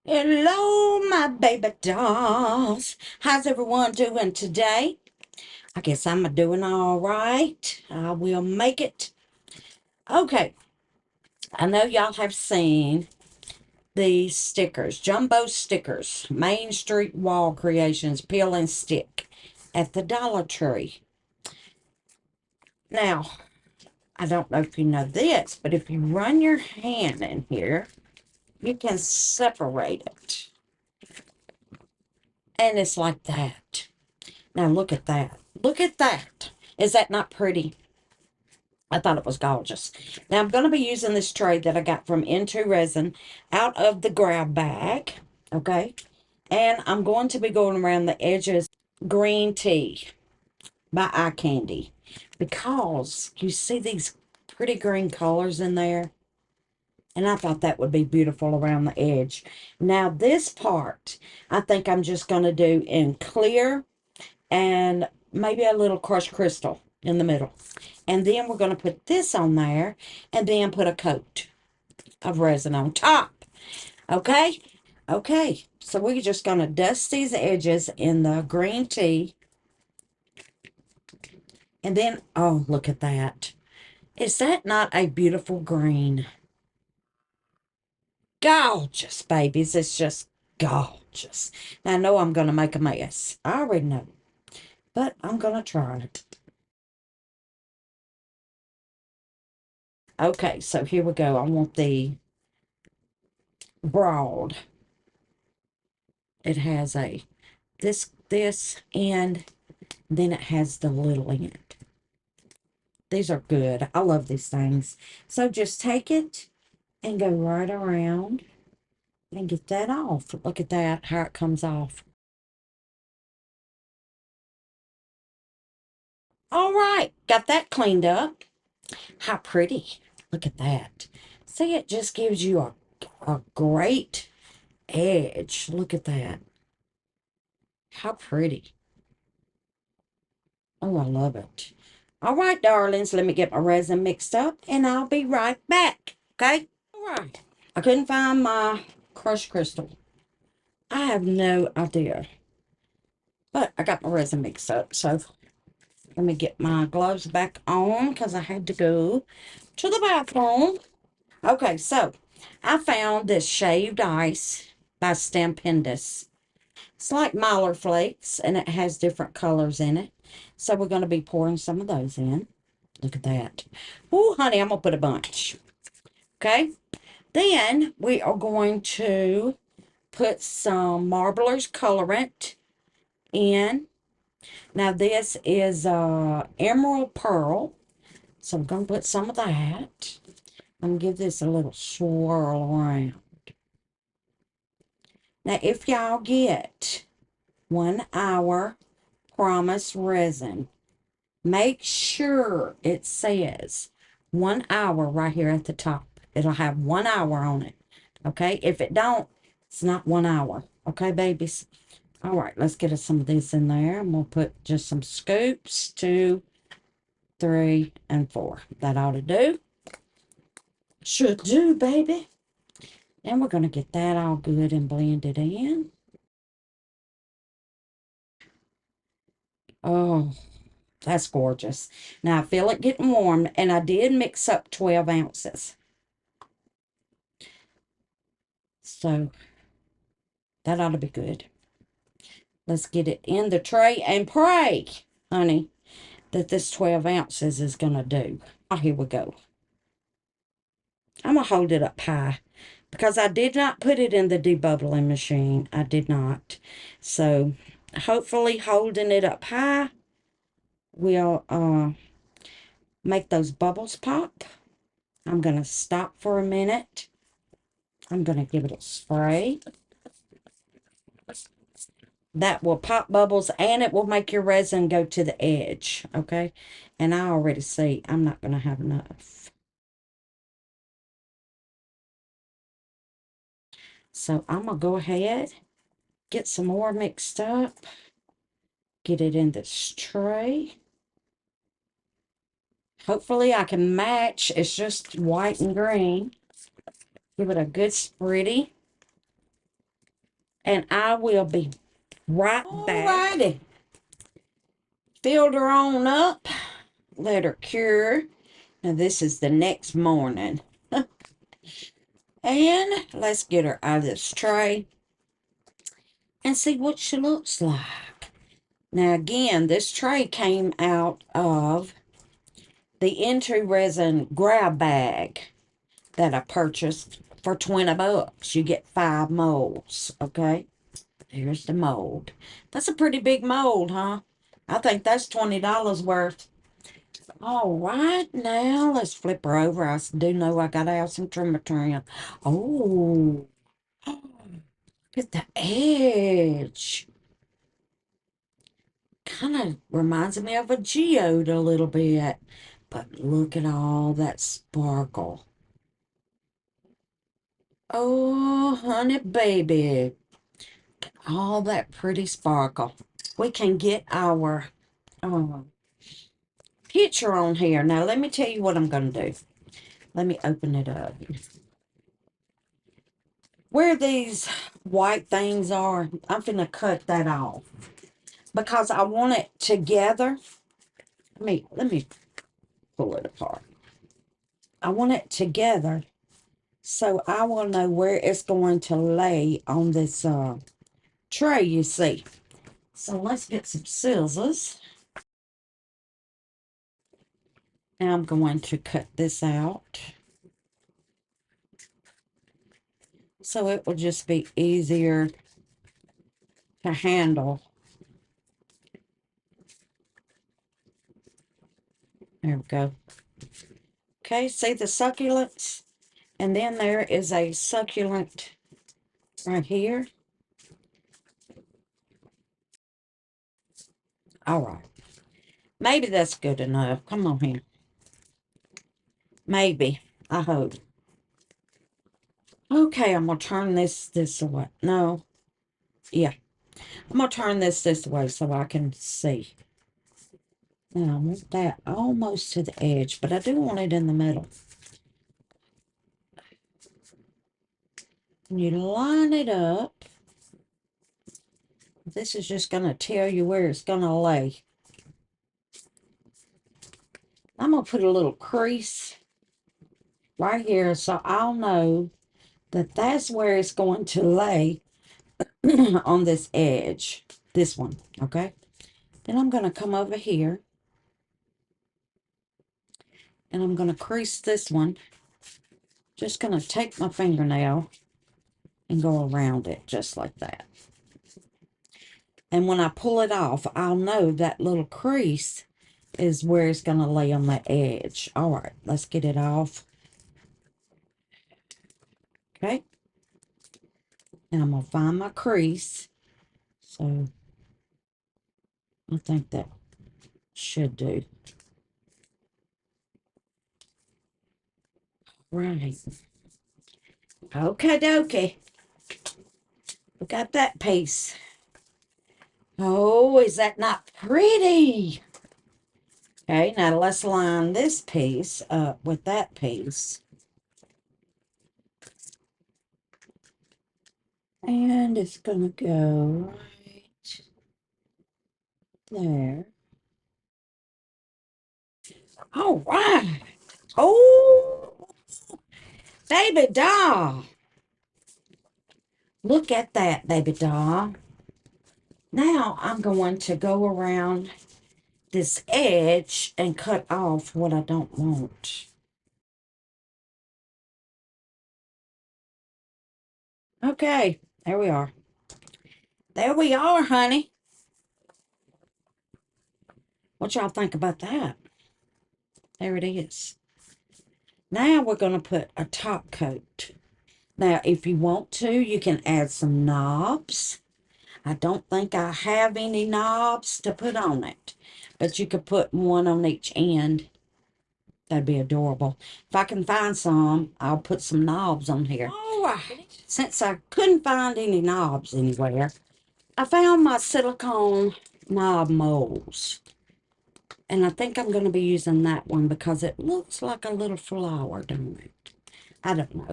Hello, my baby dolls. How's everyone doing today? I guess I'm doing all right. I will make it. Okay, I know y'all have seen these stickers, jumbo stickers, Main Street Wall Creations, peel and stick at the Dollar Tree. Now, I don't know if you know this, but if you run your hand in here, you can separate it. And it's like that. Now look at that. Look at that. Is that not pretty? I thought it was gorgeous. Now I'm going to be using this tray that I got from Into Resin out of the grab bag. Okay. And I'm going to be going around the edges green tea by Eye Candy. Because you see these pretty green colors in there. And I thought that would be beautiful around the edge. Now this part, I think I'm just going to do in clear and maybe a little crushed crystal in the middle. And then we're going to put this on there and then put a coat of resin on top. Okay? Okay. So we're just going to dust these edges in the green tea. And then, oh, look at that. Is that not a beautiful green? Gorgeous, babies. It's just gorgeous. Now, I know I'm going to make a mess. I already know. But I'm going to try it. Okay, so here we go. I want the broad. It has a this end, then it has the little end. These are good. I love these things. So just take it and go right around and get that off. Look at that, how it comes off. All right, got that cleaned up. How pretty. Look at that. See, it just gives you a great edge. Look at that. How pretty. Oh, I love it. All right, darlings, let me get my resin mixed up, and I'll be right back, okay? All right. I couldn't find my crushed crystal. I have no idea. But I got my resin mixed up, so let me get my gloves back on because I had to go to the bathroom. Okay, so I found this shaved ice by Stampendous. It's like Mylar Flakes, and it has different colors in it. So we're going to be pouring some of those in. Look at that. Oh, honey, I'm going to put a bunch. Okay. Then we are going to put some Marbler's colorant in. Now, this is Emerald Pearl. So I'm going to put some of that. I'm going to give this a little swirl around. Now, if y'all get 1 hour promise resin, make sure it says 1 hour right here at the top. It'll have 1 hour on it. Okay? If it don't, it's not 1 hour. Okay, babies? All right, let's get us some of this in there. I'm going to put just some scoops, 2, 3, and 4. That ought to do. Should do, baby. And we're going to get that all good and blended in. Oh, that's gorgeous. Now, I feel it getting warm, and I did mix up 12 ounces. So, that ought to be good. Let's get it in the tray and pray, honey, that this 12 ounces is going to do. Oh, here we go. I'm going to hold it up high because I did not put it in the debubbling machine. I did not. So, hopefully holding it up high will make those bubbles pop. I'm going to stop for a minute. I'm going to give it a spray. That will pop bubbles and it will make your resin go to the edge, okay? And I already see I'm not going to have enough. So I'm going to go ahead, get some more mixed up, get it in this tray. Hopefully I can match. It's just white and green. Give it a good spready. and I will be right back. Alrighty. Filled her on up. Let her cure. Now this is the next morning. And let's get her out of this tray and see what she looks like. Now again, this tray came out of the Into Resin grab bag that I purchased for 20 bucks. You get 5 molds, okay? Here's the mold. That's a pretty big mold, huh? I think that's $20 worth. All right, now let's flip her over. I do know I gotta have some trim. Oh, look at the edge. Kind of reminds me of a geode a little bit. But look at all that sparkle. Oh, honey baby. All that pretty sparkle. We can get our picture on here. Now, let me tell you what I'm going to do. Let me open it up. Where these white things are, I'm going to cut that off. Because I want it together. Let me pull it apart. I want it together so I will know where it's going to lay on this tray, you see. So let's get some scissors. Now I'm going to cut this out. So it will just be easier to handle. There we go. Okay, see the succulents? And then there is a succulent right here. All right. Maybe that's good enough. Come on here. Maybe. I hope. Okay, I'm going to turn this way. No. Yeah. I'm going to turn this way so I can see. Now, I want that almost to the edge, but I do want it in the middle. And you line it up. This is just going to tell you where it's going to lay. I'm going to put a little crease right here so I'll know that that's where it's going to lay on this edge. This one, okay? Then I'm going to come over here. And I'm going to crease this one. Just going to take my fingernail and go around it just like that. And when I pull it off, I'll know that little crease is where it's going to lay on the edge. All right, let's get it off. Okay. And I'm going to find my crease. So I think that should do. Right. Okay, dokie. We got that piece. Oh, is that not pretty? Okay, now let's line this piece up with that piece. And it's going to go right there. All right. Oh, baby doll. Look at that, baby doll. Now I'm going to go around this edge and cut off what I don't want. Okay, there we are. There we are, honey. What y'all think about that? There it is. Now we're going to put a top coat. Now, if you want to, you can add some knobs. I don't think I have any knobs to put on it, but you could put one on each end. That'd be adorable. If I can find some, I'll put some knobs on here. All right. Since I couldn't find any knobs anywhere, I found my silicone knob molds. And I think I'm going to be using that one because it looks like a little flower, don't it? I don't know.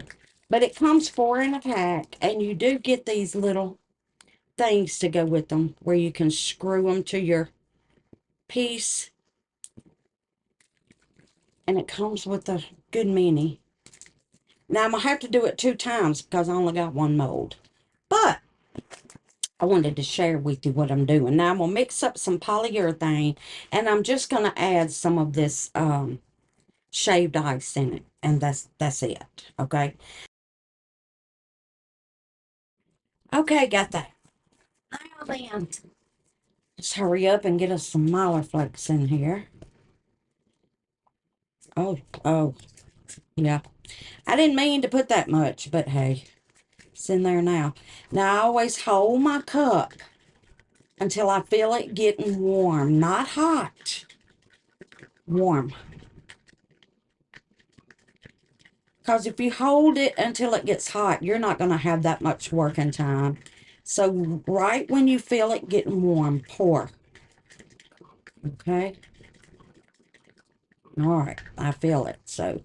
But it comes 4 in a pack, and you do get these little things to go with them where you can screw them to your piece. And it comes with a good many. Now, I'm going to have to do it 2 times because I only got 1 mold. But I wanted to share with you what I'm doing. Now, I'm going to mix up some polyurethane. And I'm just going to add some of this shaved ice in it. And that's it. Okay. Okay, got that. Now then, let's hurry up and get us some Mylar flakes in here. Oh, yeah. I didn't mean to put that much, but hey, it's in there now. Now, I always hold my cup until I feel it getting warm. Not hot. Warm. Because if you hold it until it gets hot, you're not going to have that much working time. So, right when you feel it getting warm, pour. Okay? All right. I feel it. So,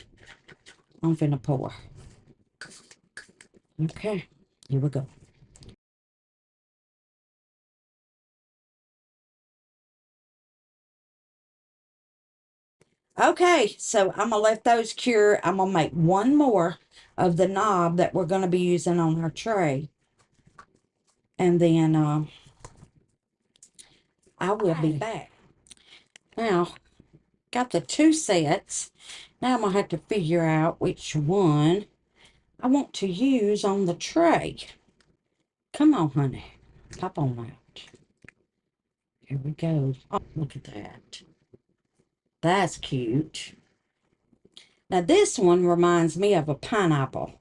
I'm finna pour. Okay. Here we go. Okay, so I'm going to let those cure. I'm going to make 1 more of the knob that we're going to be using on our tray. And then I will be back. Now, got the 2 sets. Now I'm going to have to figure out which one I want to use on the tray. Come on, honey. Pop on out. Here we go. Oh, look at that. That's cute. Now, this one reminds me of a pineapple.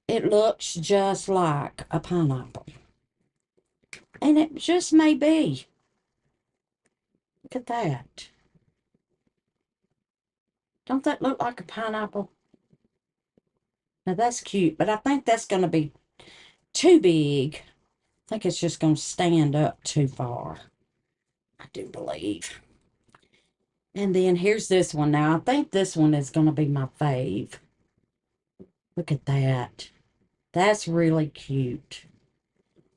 It looks just like a pineapple. And it just may be. Look at that. Don't that look like a pineapple? Now, that's cute, but I think that's going to be too big. I think it's just going to stand up too far. I do believe. And then here's this one. Now, I think this one is going to be my fave. Look at that. That's really cute.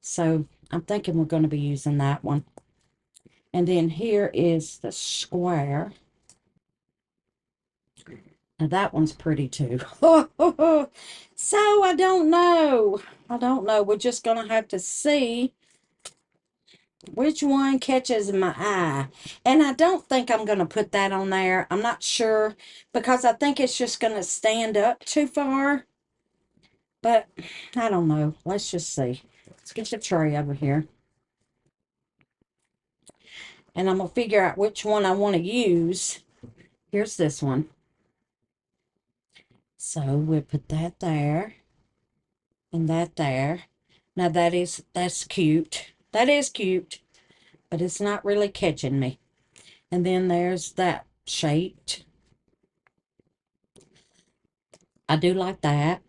So, I'm thinking we're going to be using that one. And then here is the square. Now, that one's pretty too. So, I don't know. I don't know. We're just going to have to see which one catches my eye. And I don't think I'm going to put that on there. I'm not sure because I think it's just going to stand up too far. But I don't know. Let's just see. Let's get the tray over here. And I'm going to figure out which one I want to use. Here's this one. So we'll put that there. And that there. Now that's cute. That is cute. But it's not really catching me. And then there's that shaped. I do like that.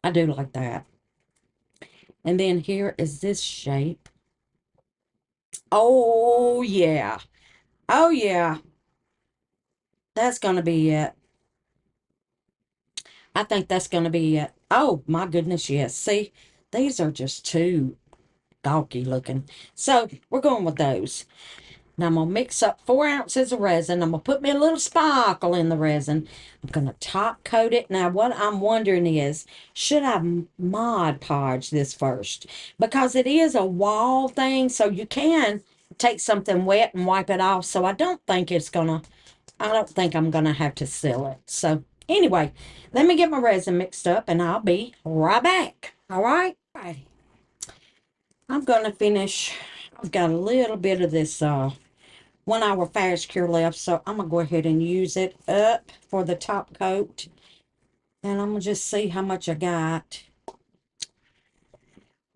I do like that. And then here is this shape. Oh, yeah. Oh, yeah. That's going to be it. I think that's going to be it. Oh, my goodness, yes. See, these are just too gawky looking. So, we're going with those. Now, I'm going to mix up 4 ounces of resin. I'm going to put me a little sparkle in the resin. I'm going to top coat it. Now, what I'm wondering is, should I Mod Podge this first? Because it is a wall thing, so you can take something wet and wipe it off. So, I don't think I'm going to have to seal it. So, anyway, let me get my resin mixed up, and I'll be right back. All right? All right. I'm going to finish. I've got a little bit of this 1 hour fast cure left, so I'm gonna go ahead and use it up for the top coat, and I'm gonna just see how much I got.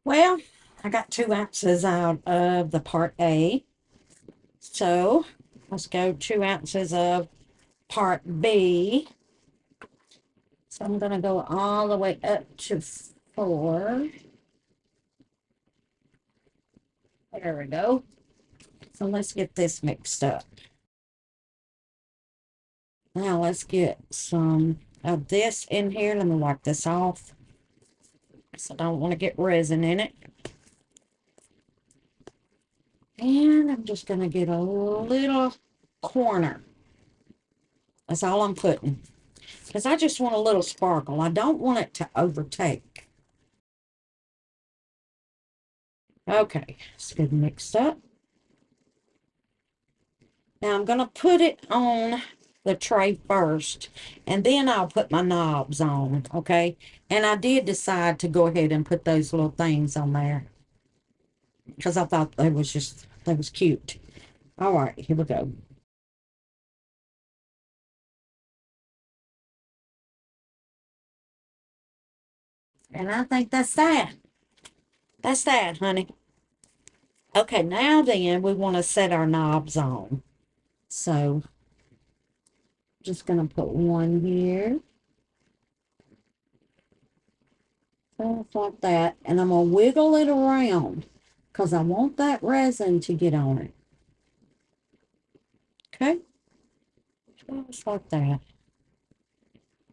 Well, I got 2 ounces out of the part A, so let's go 2 ounces of part B. So I'm gonna go all the way up to 4. There we go. So let's get this mixed up. Now let's get some of this in here. Let me wipe this off. So I don't want to get resin in it. And I'm just going to get a little corner. That's all I'm putting. Because I just want a little sparkle. I don't want it to overtake. Okay, it's good mixed up. Now I'm going to put it on the tray first, and then I'll put my knobs on, okay? And I did decide to go ahead and put those little things on there because I thought they was cute. All right, here we go. And I think that's that. That's that, honey. Okay, now then we want to set our knobs on. So just going to put one here. Just like that. And I'm going to wiggle it around because I want that resin to get on it. Okay? Just like that.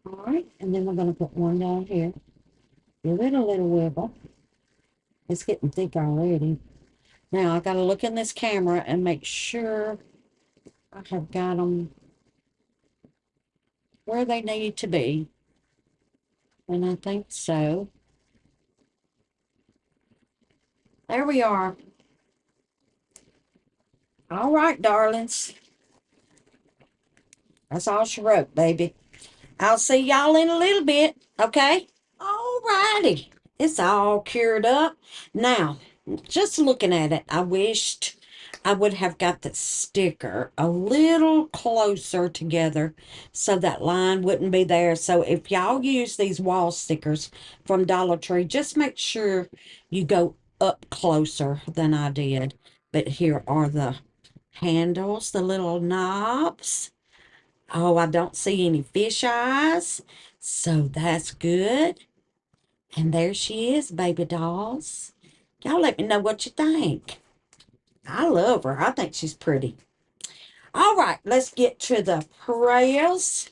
All right. And then we're going to put one down here. Give it a little wiggle. It's getting thick already. Now I got to look in this camera and make sure I have got them where they need to be. And I think so. There we are. All right, darlings. That's all she wrote, baby. I'll see y'all in a little bit, okay? All righty. It's all cured up. Now, just looking at it, I wished I would have got the sticker a little closer together so that line wouldn't be there. So if y'all use these wall stickers from Dollar Tree, just make sure you go up closer than I did. But here are the handles, the little knobs. Oh, I don't see any fish eyes, so that's good. And there she is, baby dolls. Y'all let me know what you think. I love her. I think she's pretty. All right, let's get to the prayers.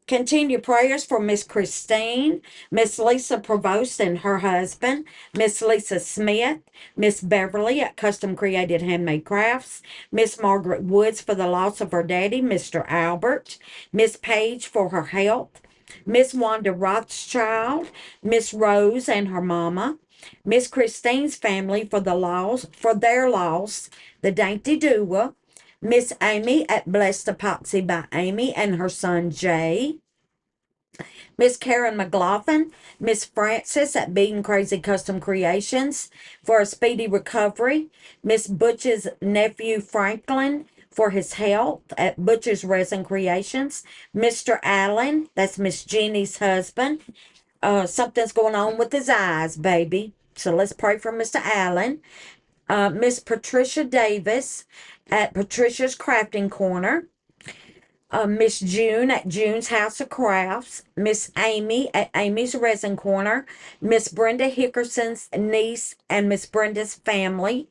Continue prayers for Miss Christine, Miss Lisa Provost and her husband, Miss Lisa Smith, Miss Beverly at Custom Created Handmade Crafts, Miss Margaret Woods for the loss of her daddy, Mr. Albert, Miss Page for her health, Miss Wanda Rothschild, Miss Rose and her mama, Miss Christine's family for their loss, the Dainty Dua, Miss Amy at Blessed Epoxy by Amy and her son Jay, Miss Karen McLaughlin, Miss Frances at Beaten Crazy Custom Creations for a speedy recovery, Miss Butch's nephew Franklin for his health at Butcher's Resin Creations, Mr. Allen, that's Miss Jeannie's husband. Something's going on with his eyes, baby. So let's pray for Mr. Allen. Miss Patricia Davis at Patricia's Crafting Corner. Miss June at June's House of Crafts, Miss Amy at Amy's Resin Corner, Miss Brenda Hickerson's niece and Miss Brenda's family,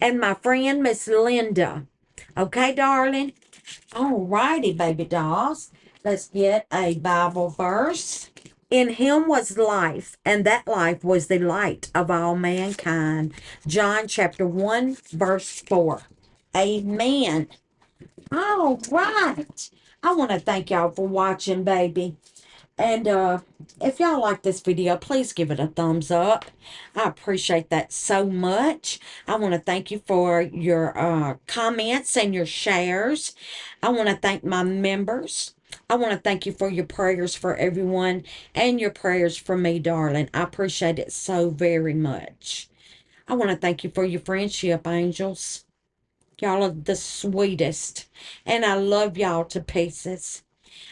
and my friend Miss Linda. Okay, darling? All righty, baby dolls. Let's get a Bible verse. In him was life, and that life was the light of all mankind. John chapter 1, verse 4. Amen. All right. I want to thank y'all for watching, baby. And if y'all like this video, please give it a thumbs up. I appreciate that so much. I want to thank you for your comments and your shares. I want to thank my members. I want to thank you for your prayers for everyone and your prayers for me, darling. I appreciate it so very much. I want to thank you for your friendship, angels. Y'all are the sweetest. And I love y'all to pieces.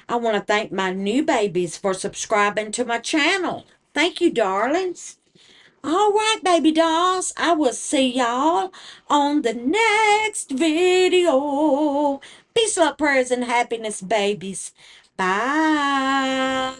I want to thank my new babies for subscribing to my channel. Thank you, darlings. All right, baby dolls. I will see y'all on the next video. Peace, love, prayers, and happiness, babies. Bye.